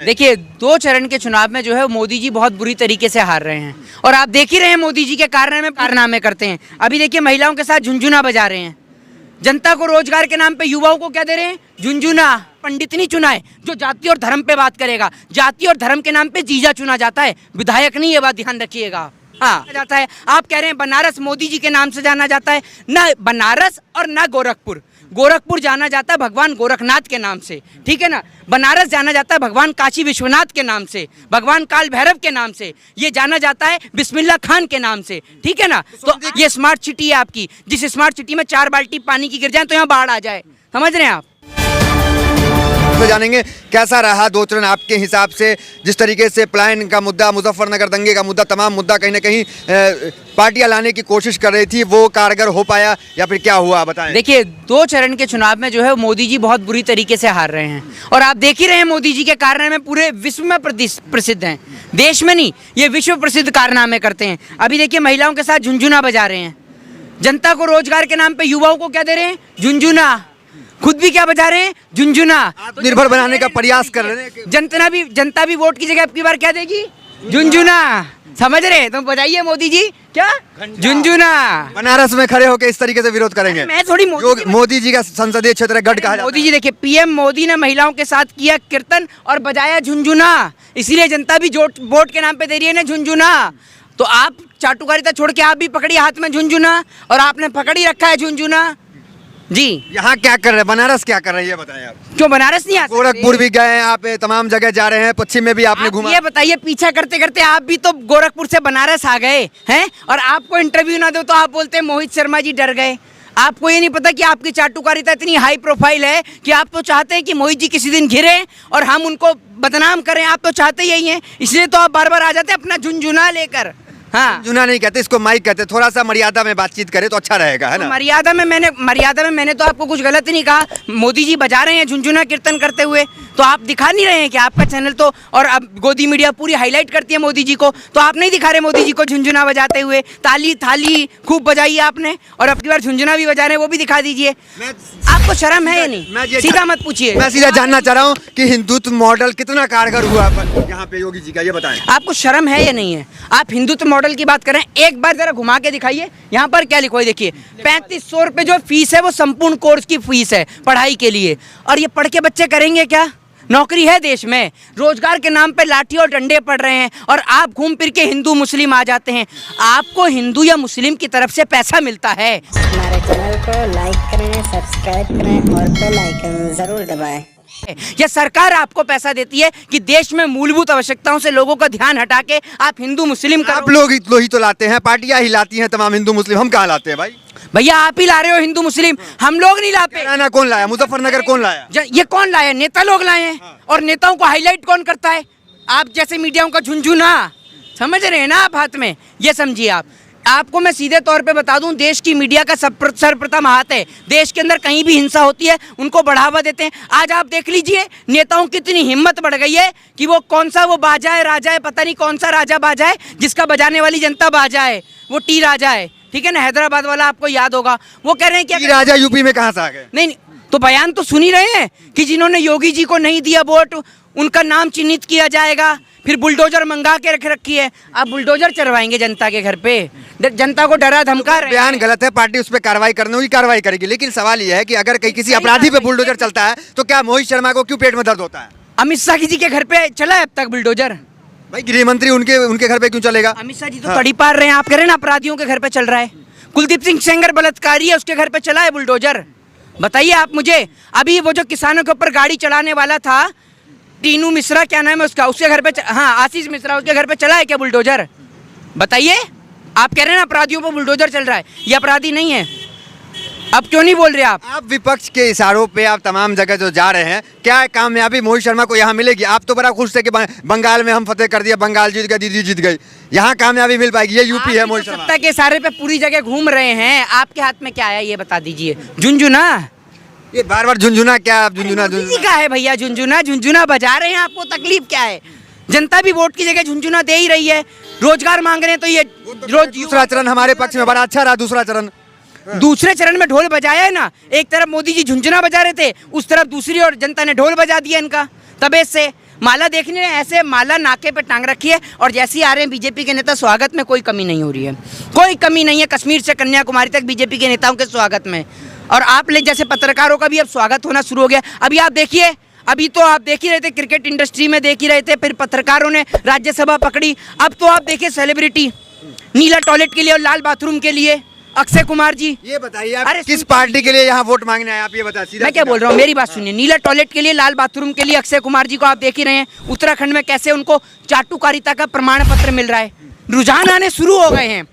देखिए, 2 चरण के चुनाव में जो है मोदी जी बहुत बुरी तरीके से हार रहे हैं और आप देख ही रहे हैं मोदी जी के कारनामे करते हैं। अभी देखिए महिलाओं के साथ झुनझुना बजा रहे हैं, जनता को रोजगार के नाम पे युवाओं को क्या दे रहे हैं, झुनझुना। पंडित नहीं चुना है जो जाति और धर्म पे बात करेगा, जाति और धर्म के नाम पे जीजा चुना जाता है, विधायक नहीं, ये बात ध्यान रखिएगा। हाँ जाता है, आप कह रहे हैं बनारस मोदी जी के नाम से जाना जाता है, ना बनारस और ना गोरखपुर। गोरखपुर जाना जाता है भगवान गोरखनाथ के नाम से, ठीक है ना। बनारस जाना जाता है भगवान काशी विश्वनाथ के नाम से, भगवान काल भैरव के नाम से। ये जाना जाता है बिस्मिल्लाह खान के नाम से, ठीक है ना। तो ये स्मार्ट सिटी है आपकी, जिस स्मार्ट सिटी में 4 बाल्टी पानी की गिर जाए तो यहाँ बाढ़ आ जाए, समझ रहे हैं आप। तो जानेंगे कैसा रहा 2 चरण आपके हिसाब से, जिस तरीके से पलायन का मुद्दा, मुजफ्फरनगर दंगे का मुद्दा, तमाम मुद्दा कहीं ना कहीं पार्टियां लाने की कोशिश कर रही थी, वो कारगर हो पाया या फिर क्या हुआ, बताएं। देखिए, 2 चरण के चुनाव में जो है मोदी जी बहुत बुरी तरीके से हार रहे हैं और आप देख ही रहे हैं मोदी जी के कारनामे पूरे विश्व में प्रसिद्ध हैं, देश में नहीं, ये विश्व प्रसिद्ध कारनामे करते हैं। अभी देखिए महिलाओं के साथ झुनझुना बजा रहे हैं, जनता को रोजगार के नाम पे युवाओं को क्या दे रहे हैं, झुनझुना। खुद भी क्या बजा रहे हैं, झुनझुना। निर्भर बनाने का प्रयास कर रहे हैं। जनता भी वोट की जगह आपकी बार क्या देगी, झुनझुना। समझ रहे हैं, तो बजाइए मोदी जी क्या, झुनझुना। बनारस में खड़े होकर इस तरीके से विरोध करेंगे। मैं थोड़ी मोदी जी का संसदीय क्षेत्र गढ़ कहा जाता है। मोदी जी देखिए, पीएम मोदी ने महिलाओं के साथ किया कीर्तन और बजाया झुनझुना, इसीलिए जनता भी वोट के नाम पे दे रही है ना झुनझुना। तो आप चाटुकारिता छोड़ के आप भी पकड़िए हाथ में झुनझुना, और आपने पकड़ ही रखा है झुनझुना जी। यहाँ क्या कर रहे हैं, बनारस क्या कर रही है, बताएं आप। क्यों बनारस नहीं आ सकते? गोरखपुर भी गए हैं आप, तमाम जगह जा रहे हैं, पश्चिम में भी आपने घूमा। ये बताइए, पीछा करते करते आप भी तो गोरखपुर से बनारस आ गए हैं, और आपको इंटरव्यू ना दो तो आप बोलते हैं मोहित शर्मा जी डर गए। आपको ये नहीं पता कि आपकी चाटुकारिता इतनी हाई प्रोफाइल है कि आप तो चाहते हैं कि मोहित जी किसी दिन घिरे और हम उनको बदनाम करें, आप तो चाहते यही हैं, इसलिए तो आप बार बार आ जाते हैं अपना झुनझुना लेकर। हाँ, झुनझुना नहीं कहते इसको, माइक कहते। थोड़ा सा मर्यादा में बातचीत करें तो अच्छा रहेगा, है ना। तो मर्यादा में मैंने तो आपको कुछ गलत नहीं कहा। मोदी जी बजा रहे हैं झुनझुना कीर्तन करते हुए, तो आप दिखा नहीं रहे हैं कि आपका चैनल तो, और अब गोदी मीडिया पूरी हाईलाइट करती है मोदी जी को, तो आप नहीं दिखा रहे मोदी जी को झुनझुना बजाते हुए। ताली थाली खूब बजाई आपने, और अब की बार झुनझुना भी बजा रहे हैं, वो भी दिखा दीजिए। आपको शर्म है या नहीं, सीधा मत पूछिए। मैं सीधा जानना चाह रहा हूँ कि हिंदुत्व मॉडल कितना कारगर हुआ यहाँ पे योगी जी का, ये बताएं। आपको शर्म है या नहीं है? आप हिंदुत्व मॉडल की बात करें, एक बार जरा घुमा के दिखाइए, यहाँ पर क्या लिखो है, देखिए 3500 रुपए जो फीस है वो संपूर्ण कोर्स की फीस है पढ़ाई के लिए, और ये पढ़ के बच्चे करेंगे क्या? नौकरी है देश में? रोजगार के नाम पे लाठी और डंडे पड़ रहे हैं, और आप घूम फिर के हिंदू मुस्लिम आ जाते हैं। आपको हिंदू या मुस्लिम की तरफ से पैसा मिलता है। हमारे चैनल को लाइक करें, सब्सक्राइब करें और बेल आइकन जरूर दबाएं। यह सरकार आपको पैसा देती है कि देश में मूलभूत आवश्यकताओं से लोगों का ध्यान हटा के आप हिंदू मुस्लिम आप लोग ही तो लाते हैं, पार्टियां ही लाती हैं तमाम हिंदू मुस्लिम, हम कहाँ लाते हैं भाई? भैया आप ही ला रहे हो हिंदू मुस्लिम, हम लोग नहीं लाते। ना कौन लाया, मुजफ्फरनगर कौन लाया? ये कौन लाया? नेता लोग लाए हैं। हाँ। और नेताओं को हाईलाइट कौन करता है? आप जैसे मीडियाओं का झुनझुना, समझ रहे हैं ना आप हाथ में, ये समझिए आप। आपको मैं सीधे तौर पे बता दूं, देश की मीडिया का सर्वप्रथम हाथ है। देश के अंदर कहीं भी हिंसा होती है उनको बढ़ावा देते हैं। आज आप देख लीजिए नेताओं की इतनी हिम्मत बढ़ गई है कि वो कौन सा वो बाजा है, राजा है, पता नहीं कौन सा राजा बाजा है जिसका बजाने वाली जनता बाजा है, वो टी राजा है, ठीक है ना, हैदराबाद वाला, आपको याद होगा। वो कह रहे हैं कि राजा यूपी में कहाँ से आ गए? नहीं, तो बयान तो सुन ही रहे हैं कि जिन्होंने योगी जी को नहीं दिया वोट उनका नाम चिन्हित किया जाएगा, फिर बुलडोजर मंगा के रख रखी है। आप बुलडोजर चलवाएंगे जनता के घर पे, जनता को डरा धमका रहे हैं। बयान गलत है, पार्टी उस पर कार्रवाई करने होगी, कार्रवाई करेगी, लेकिन सवाल यह है कि अगर कहीं किसी अपराधी पे बुलडोजर चलता है तो क्या मोहित शर्मा को क्यों पेट में दर्द होता है? अमित शाह जी के घर पे चला है अब तक बुलडोजर? भाई गृह मंत्री उनके घर पे क्यों चलेगा? अमित शाह जी तो तड़ी पार रहे हैं, आप कह रहे हैं ना अपराधियों के घर पे चल रहा है। कुलदीप सिंह सेंगर बलात्कारी है, उसके घर पे चला है बुलडोजर? बताइए आप मुझे। अभी वो जो किसानों के ऊपर गाड़ी चलाने वाला था, टीनू मिश्रा क्या नाम है उसका, उसके घर पे, हाँ आशीष मिश्रा, उसके घर पे चला है क्या बुलडोजर? बताइए। आप कह रहे हैं ना अपराधियों पर बुलडोजर चल रहा है, ये अपराधी नहीं है। अब क्यों नहीं बोल रहे आप? विपक्ष के इशारों पे आप तमाम जगह जो जा रहे हैं, क्या कामयाबी मोहित शर्मा को यहाँ मिलेगी? आप तो बड़ा खुश थे कि बंगाल में हम फतेह कर दिया, बंगाल जीत गया, दीदी जीत गई, यहाँ कामयाबी मिल पाएगी? ये यूपी है मोहित शर्मा। सत्ता के इशारे पे पूरी जगह घूम रहे हैं, आपके हाथ में क्या आया ये बता दीजिए? झुनझुना। ये बार बार झुनझुना क्या? आप झुनझुना का है भैया, झुनझुना बजा रहे हैं, आपको तकलीफ क्या है? जनता भी वोट की जगह झुनझुना दे ही रही है। रोजगार मांग रहे हैं तो ये रोज दूसरा चरण हमारे पक्ष में बड़ा अच्छा रहा। दूसरे चरण में ढोल बजाया है ना, एक तरफ मोदी जी झुनझुना बजा रहे थे, उस तरफ दूसरी ओर जनता ने ढोल बजा दिया इनका तबेत से। माला देखने ऐसे माला नाके पे टांग रखी है और जैसे ही आ रहे हैं बीजेपी के नेता स्वागत में कोई कमी नहीं हो रही है, कोई कमी नहीं है कश्मीर से कन्याकुमारी तक बीजेपी के नेताओं के स्वागत में। और आप ले जैसे पत्रकारों का भी अब स्वागत होना शुरू हो गया। अभी आप देखिए, अभी तो आप देख ही रहे थे क्रिकेट इंडस्ट्री में देख ही रहे थे, फिर पत्रकारों ने राज्यसभा पकड़ी। अब तो आप देखिए सेलिब्रिटी नीला टॉयलेट के लिए और लाल बाथरूम के लिए अक्षय कुमार जी। ये बताइए आप किस पार्टी के लिए यहाँ वोट मांगने आए, आप ये बता सीधा। मैं क्या बोल रहा हूँ, मेरी बात सुनिए। नीला टॉयलेट के लिए, लाल बाथरूम के लिए अक्षय कुमार जी को आप देख ही रहे हैं उत्तराखंड में कैसे उनको चाटुकारिता का प्रमाण पत्र मिल रहा है। रुझान आने शुरू हो गए हैं।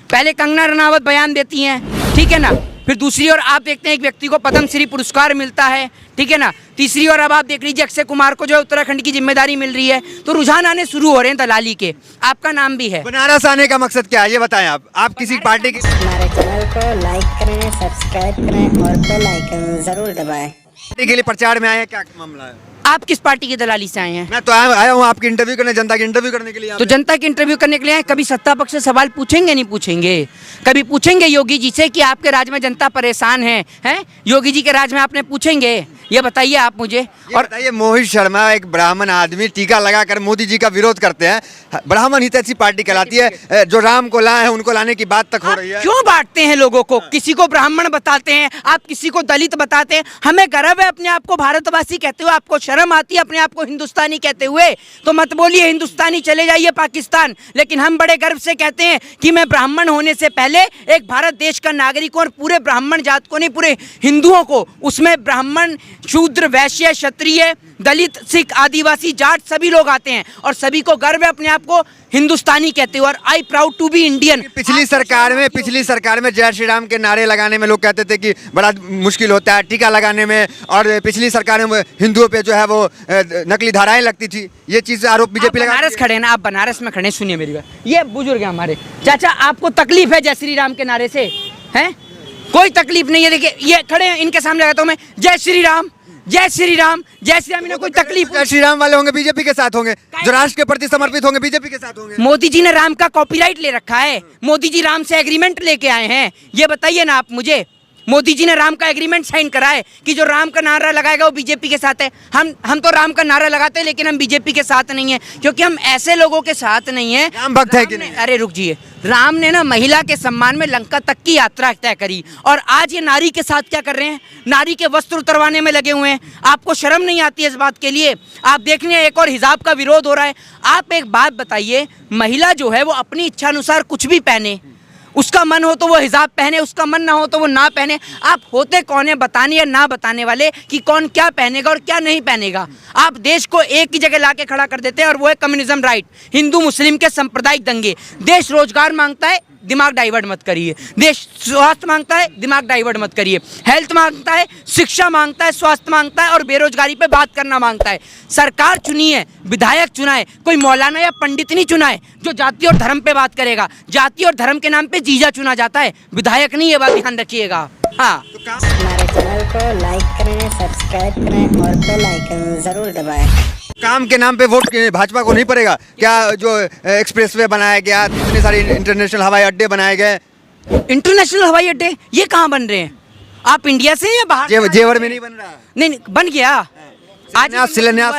पहले कंगना रनावत बयान देती हैं, ठीक है ना, फिर दूसरी ओर आप देखते हैं एक व्यक्ति को पद्मश्री पुरस्कार मिलता है, ठीक है ना, तीसरी ओर अब आप देख लीजिए अक्षय कुमार को जो है उत्तराखंड की जिम्मेदारी मिल रही है। तो रुझान आने शुरू हो रहे हैं दलाली के। आपका नाम भी है। बनारस आने का मकसद क्या है ये बताएं आप किसी पार्टी के हमारे चैनल को लाइक करें, सब्सक्राइब करें और बेल आइकन जरूर दबाएं। पार्टी के लिए प्रचार में आए हैं, क्या मामला है? आप किस पार्टी की दलाली से आए हैं? मैं तो आया हूँ आपकी इंटरव्यू करने, जनता की इंटरव्यू करने के लिए। तो जनता की इंटरव्यू करने के लिए आए। कभी सत्ता पक्ष से सवाल पूछेंगे नहीं पूछेंगे? कभी पूछेंगे योगी जी से कि आपके राज्य में जनता परेशान है, हैं? योगी जी के राज्य में आपने पूछेंगे? ये बताइए आप मुझे। और बताइए, मोहित शर्मा एक ब्राह्मण आदमी टीका लगाकर मोदी जी का विरोध करते हैं। ब्राह्मण हितैषी पार्टी कहलाती है, जो राम को लाए हैं उनको लाने की बात तक हो रही है। क्यों बांटते हैं लोगों को? किसी को ब्राह्मण बताते हैं, आप किसी को दलित बताते हैं। हमें गर्व है अपने आप को भारतवासी कहते हुए, आपको शर्म आती है अपने आप को हिंदुस्तानी कहते हुए? तो मत बोलिए हिंदुस्तानी, चले जाइए पाकिस्तान। लेकिन हम बड़े गर्व से कहते हैं कि मैं ब्राह्मण होने से पहले एक भारत देश का नागरिक हूं और पूरे ब्राह्मण जात को नहीं, पूरे हिंदुओं को, उसमें ब्राह्मण, शूद्र, वैश्य, क्षत्रिय, दलित, सिख, आदिवासी, जाट सभी लोग आते हैं और सभी को गर्व है अपने आप को हिंदुस्तानी कहते हुए। और I proud to be Indian. पिछली सरकार में जय श्री राम के नारे लगाने में लोग कहते थे कि बड़ा मुश्किल होता है, टीका लगाने में, और पिछली सरकार में हिंदुओं पे जो है वो नकली धाराएं लगती थी। ये चीज आरोप बीजेपी लगा। बनारस खड़े ना, आप बनारस में खड़े, सुनिए मेरी बात। ये बुजुर्ग है हमारे चाचा, आपको तकलीफ है जय श्री राम के नारे से? हैं? कोई तकलीफ नहीं है। देखिए ये खड़े हैं, इनके सामने लगाता हूं मैं जय श्री राम, जय श्री राम, जय श्री राम। इन्हें कोई तकलीफ? जय श्री राम वाले होंगे बीजेपी के साथ होंगे, जो राष्ट्र के प्रति समर्पित होंगे बीजेपी के साथ होंगे। मोदी जी ने राम का कॉपीराइट ले रखा है, मोदी जी राम से एग्रीमेंट लेके आए हैं। ये बताइए ना आप मुझे, मोदी जी ने राम का एग्रीमेंट साइन करा है कि जो राम का नारा लगाएगा वो बीजेपी के साथ है। हम तो राम का नारा लगाते हैं लेकिन हम बीजेपी के साथ नहीं है, क्योंकि हम ऐसे लोगों के साथ नहीं है। राम भक्त है कि नहीं? अरे रुक जाइए, राम ने ना महिला के सम्मान में लंका तक की यात्रा तय करी और आज ये नारी के साथ क्या कर रहे हैं? नारी के वस्त्र उतरवाने में लगे हुए हैं। आपको शर्म नहीं आती है इस बात के लिए? आप देख रहे हैं एक और हिजाब का विरोध हो रहा है। आप एक बात बताइए, महिला जो है वो अपनी इच्छा अनुसार कुछ भी पहने, उसका मन हो तो वो हिजाब पहने, उसका मन ना हो तो वो ना पहने। आप होते कौन है बताने या ना बताने वाले कि कौन क्या पहनेगा और क्या नहीं पहनेगा? आप देश को एक ही जगह लाके खड़ा कर देते हैं और वो है कम्युनिज्म राइट, हिंदू मुस्लिम के सांप्रदायिक दंगे। देश रोजगार मांगता है, दिमाग डाइवर्ट मत करिए। देश स्वास्थ्य मांगता है, दिमाग डाइवर्ट मत करिए। हेल्थ मांगता है, शिक्षा मांगता है, स्वास्थ्य मांगता है और बेरोजगारी पे बात करना मांगता है। सरकार चुनी है, विधायक चुना है, कोई मौलाना या पंडित नहीं चुना है जो जाति और धर्म पे बात करेगा। जाति और धर्म के नाम पे जीजा चुना जाता है, विधायक नहीं। ये बात ध्यान रखिएगा। हाँ, हमारे चैनल को लाइक करें, सब्सक्राइब करें और बेल आइकन जरूर दबाएं। काम के नाम पे वोट भाजपा को नहीं पड़ेगा क्या? जो एक्सप्रेसवे बनाया गया, इतने सारे इंटरनेशनल हवाई अड्डे बनाए गए। इंटरनेशनल हवाई अड्डे ये कहाँ बन रहे हैं? आप इंडिया से या बाहर? जेवर में नहीं बन रहा? नहीं, बन गया आज शिलान्यास।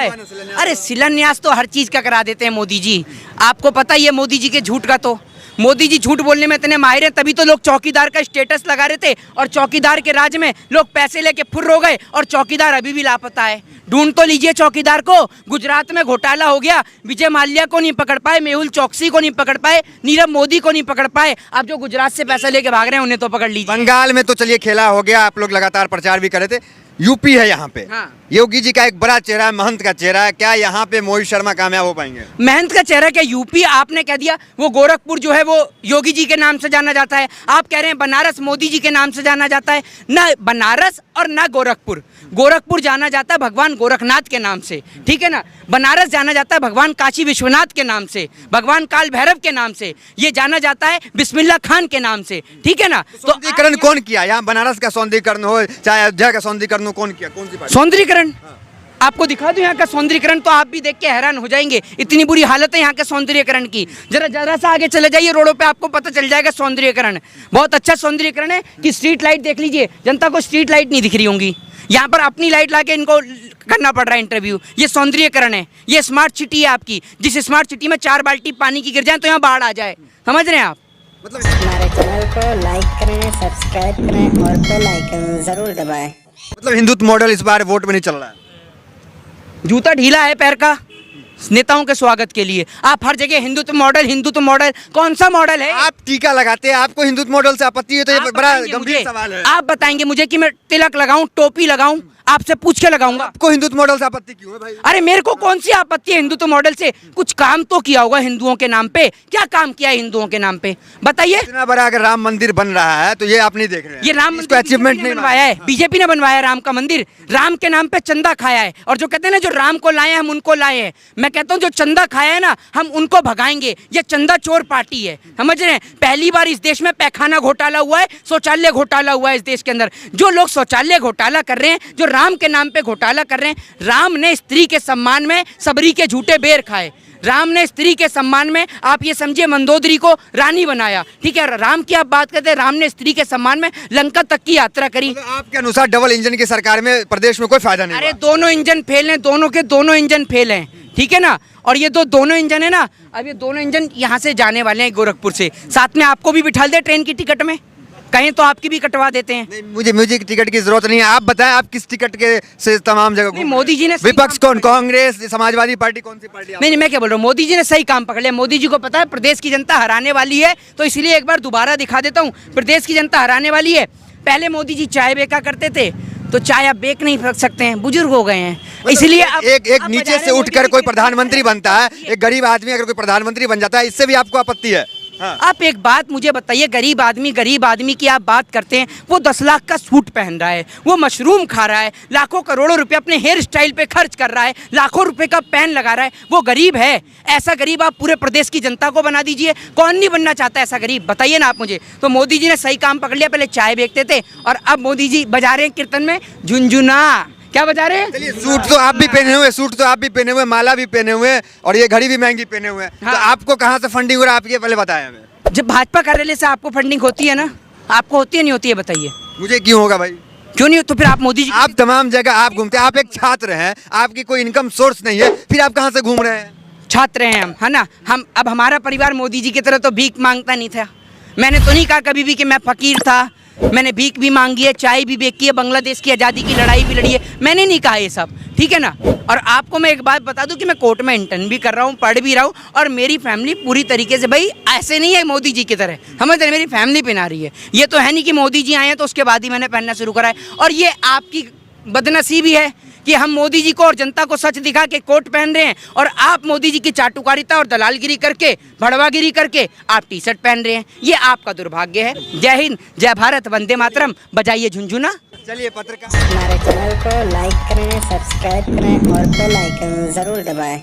अरे शिलान्यास तो हर चीज का करा देते हैं मोदी जी। आपको पता ही है मोदी जी के झूठ का। तो मोदी जी झूठ बोलने में इतने माहिर हैं, तभी तो लोग चौकीदार का स्टेटस लगा रहे थे और चौकीदार के राज में लोग पैसे लेके फुर्र हो गए और चौकीदार अभी भी लापता है। ढूंढ तो लीजिए चौकीदार को। गुजरात में घोटाला हो गया, विजय माल्या को नहीं पकड़ पाए, मेहुल चौकसी को नहीं पकड़ पाए, नीरव मोदी को नहीं पकड़ पाए। अब जो गुजरात से पैसा लेके भाग रहे हैं उन्हें तो पकड़ लीजिए। बंगाल में तो चलिए खेला हो गया, आप लोग लगातार प्रचार भी कर रहे थे। यूपी है यहाँ पे। हाँ। योगी जी का एक बड़ा चेहरा है, महंत का चेहरा है। क्या यहाँ पे मोहित शर्मा कामयाब हो पाएंगे? महंत का चेहरा क्या? यूपी आपने कह दिया। वो गोरखपुर जो है वो योगी जी के नाम से जाना जाता है। आप कह रहे हैं बनारस मोदी जी के नाम से जाना जाता है। ना बनारस और ना गोरखपुर। गोरखपुर जाना जाता है भगवान गोरखनाथ के नाम से, ठीक है ना। बनारस जाना जाता है भगवान काशी विश्वनाथ के नाम से, भगवान काल भैरव के नाम से। ये जाना जाता है बिस्मिल्लाह खान के नाम से, ठीक है ना। तो सौंदर्यीकरण कौन किया? यहाँ बनारस का सौंदर्यीकरण हो चाहे अयोध्या का सौंदर्यीकरण हो, कौन किया? कौन सी पार्टी? सौंदर्यीकरण आपको दिखा दूं यहाँ का सौंदर्यीकरण, तो आप भी देख के हैरान हो जाएंगे। इतनी बुरी हालत है यहाँ के सौंदर्यीकरण की। जरा सा आगे चले जाइए रोडों पे, आपको पता चल जाएगा सौंदर्यीकरण। बहुत अच्छा सौंदर्यीकरण है कि स्ट्रीट लाइट देख लीजिए, जनता को स्ट्रीट लाइट नहीं दिख रही होंगी। यहाँ पर अपनी लाइट लाके इनको करना पड़ रहा है इंटरव्यू। ये सौंदर्यकरण है, ये स्मार्ट सिटी है आपकी। जिस स्मार्ट सिटी में 4 बाल्टी पानी की गिर जाए तो यहाँ बाढ़ आ जाए, समझ रहे हैं आप? मतलब हमारे चैनल को लाइक करें, सब्सक्राइब करें और बेल आइकन जरूर दबाएं। मतलब हिंदुत्व मॉडल इस बार वोट में नहीं चल रहा है। जूता ढीला है पैर का नेताओं के स्वागत के लिए। आप हर जगह हिंदुत्व मॉडल, कौन सा मॉडल है? आप टीका लगाते हैं, आपको हिंदुत्व मॉडल से आपत्ति है, तो ये आप बड़ा बताएंगे गंभीर मुझे- सवाल है। आप बताएंगे मुझे कि मैं तिलक लगाऊं, टोपी लगाऊं? आपसे पूछ के लगाऊंगा। आपको हिंदुत्व मॉडल से आपत्ति क्यों है भाई? अरे मेरे को कौन सी आपत्ति है हिंदुत्व मॉडल से? कुछ काम तो किया होगा हिंदुओं के नाम पे। क्या काम किया है हिंदुओं के नाम पे बताइए? इतना बड़ा अगर राम मंदिर बन रहा है तो ये आप नहीं देख रहे हैं। ये राम इसको मंदिर अचीवमेंट बीजेपी ने नहीं बनवाया है, बीजेपी ने बनवाया है राम का मंदिर। राम के नाम पे चंदा खाया है, और जो कहते हैं ना जो राम को लाए हैं हम उनको लाए हैं। मैं कहता हूँ जो चंदा खाया है ना हम उनको भगाएंगे। ये चंदा चोर पार्टी है, समझ रहे हैं? पहली बार इस देश में पैखाना घोटाला हुआ है, शौचालय घोटाला हुआ है इस देश के अंदर। जो लोग शौचालय घोटाला कर रहे हैं, जो राम के नाम पे घोटाला कर रहे हैं, राम ने स्त्री के सम्मान में सबरी के झूठे बेर खाए। राम ने स्त्री के सम्मान में, आप ये समझिए, मंदोदरी को रानी बनाया, ठीक है? राम की आप बात करते हैं, राम ने स्त्री के सम्मान में लंका तक की यात्रा करी। तो आपके अनुसार डबल इंजन की सरकार में प्रदेश में कोई फायदा नहीं अरे हुआ। दोनों इंजन फेल हैं, दोनों के दोनों इंजन फेल हैं, ठीक है ना? और ये दोनों इंजन है ना, अब ये दोनों इंजन यहाँ से जाने वाले हैं गोरखपुर से। साथ में आपको भी बिठा दे ट्रेन की टिकट में, कहीं तो आपकी भी कटवा देते हैं। नहीं, मुझे म्यूजिक टिकट की जरूरत नहीं है। आप बताएं आप किस टिकट के से तमाम जगह नहीं, घूम मोदी जी ने रहे हैं? सही विपक्ष काम कौन, कांग्रेस, समाजवादी पार्टी, कौन सी पार्टी? नहीं, मैं क्या बोल रहा हूँ, मोदी जी ने सही काम पकड़ लिया। मोदी जी को पता है प्रदेश की जनता हराने वाली है, तो इसलिए एक बार दोबारा दिखा देता हूँ, प्रदेश की जनता हराने वाली है। पहले मोदी जी चाय बेचा करते थे, तो चाय अब बेच नहीं सकते हैं, बुजुर्ग हो गए हैं, इसलिए अब एक अब नीचे बजारे से मोदी उठकर जी कोई के प्रधानमंत्री साथ बनता है, एक गरीब आदमी अगर कोई प्रधानमंत्री बन जाता है, इससे भी आपको आपत्ति है? हाँ। आप एक बात मुझे बताइए, गरीब आदमी की आप बात करते हैं, वो 10 लाख का सूट पहन रहा है, वो मशरूम खा रहा है, लाखों करोड़ों रुपए अपने हेयर स्टाइल पे खर्च कर रहा है, लाखों रुपए का पेन लगा रहा है, वो गरीब है। ऐसा गरीब आप पूरे प्रदेश की जनता को बना दीजिए। कौन नहीं बनना चाहता ऐसा गरीब, बताइए ना आप मुझे। तो मोदी जी ने सही काम पकड़ लिया, पहले चाय बेचते थे और अब मोदी जी बजा रहे हैं कीर्तन में झुनझुना। क्या बजा रहे हैं? चलिए, सूट तो आप भी पहने हुए, माला भी पहने हुए, और ये घड़ी भी महंगी पहने हुए हैं। हाँ। तो आपको कहाँ से फंडिंग हो रहा है, आप ये पहले बताएं हमें। जब भाजपा कार्यालय से आपको फंडिंग होती है ना, आपको होती है नहीं होती है बताइए? मुझे क्यों होगा भाई? क्यों नहीं? तो फिर आप मोदी जी आप तमाम जगह आप घूमते हैं, आप एक छात्र हैं, आपकी कोई इनकम सोर्स नहीं है, फिर आप कहाँ से घूम रहे हैं? छात्र हैं हम, है ना? हम अब हमारा परिवार मोदी जी की तरह तो भीख मांगता नहीं था। मैंने तो नहीं कहा कभी भी कि मैं फकीर था। मैंने भीख भी मांगी है, चाय भी बेची है, बांग्लादेश की आज़ादी की लड़ाई भी लड़ी है, मैंने नहीं कहा ये सब, ठीक है ना? और आपको मैं एक बात बता दूं कि मैं कोर्ट में इंटर्न भी कर रहा हूँ, पढ़ भी रहा हूँ, और मेरी फैमिली पूरी तरीके से, भाई ऐसे नहीं है मोदी जी की तरह, समझ रहे? मेरी फैमिली पहना रही है। ये तो है नहीं कि मोदी जी आए हैं तो उसके बाद ही मैंने पहनना शुरू करा है। और ये आपकी बदनसीबी है कि हम मोदी जी को और जनता को सच दिखा के कोट पहन रहे हैं, और आप मोदी जी की चाटुकारिता और दलालगिरी करके, भड़वागिरी करके आप टी शर्ट पहन रहे हैं। ये आपका दुर्भाग्य है। जय हिंद, जय भारत, वंदे मातरम, बजाइए झुनझुना। चलिए, पत्रकार हमारे चैनल को लाइक करें, सब्सक्राइब करें और बेल आइकन जरूर दबाएं।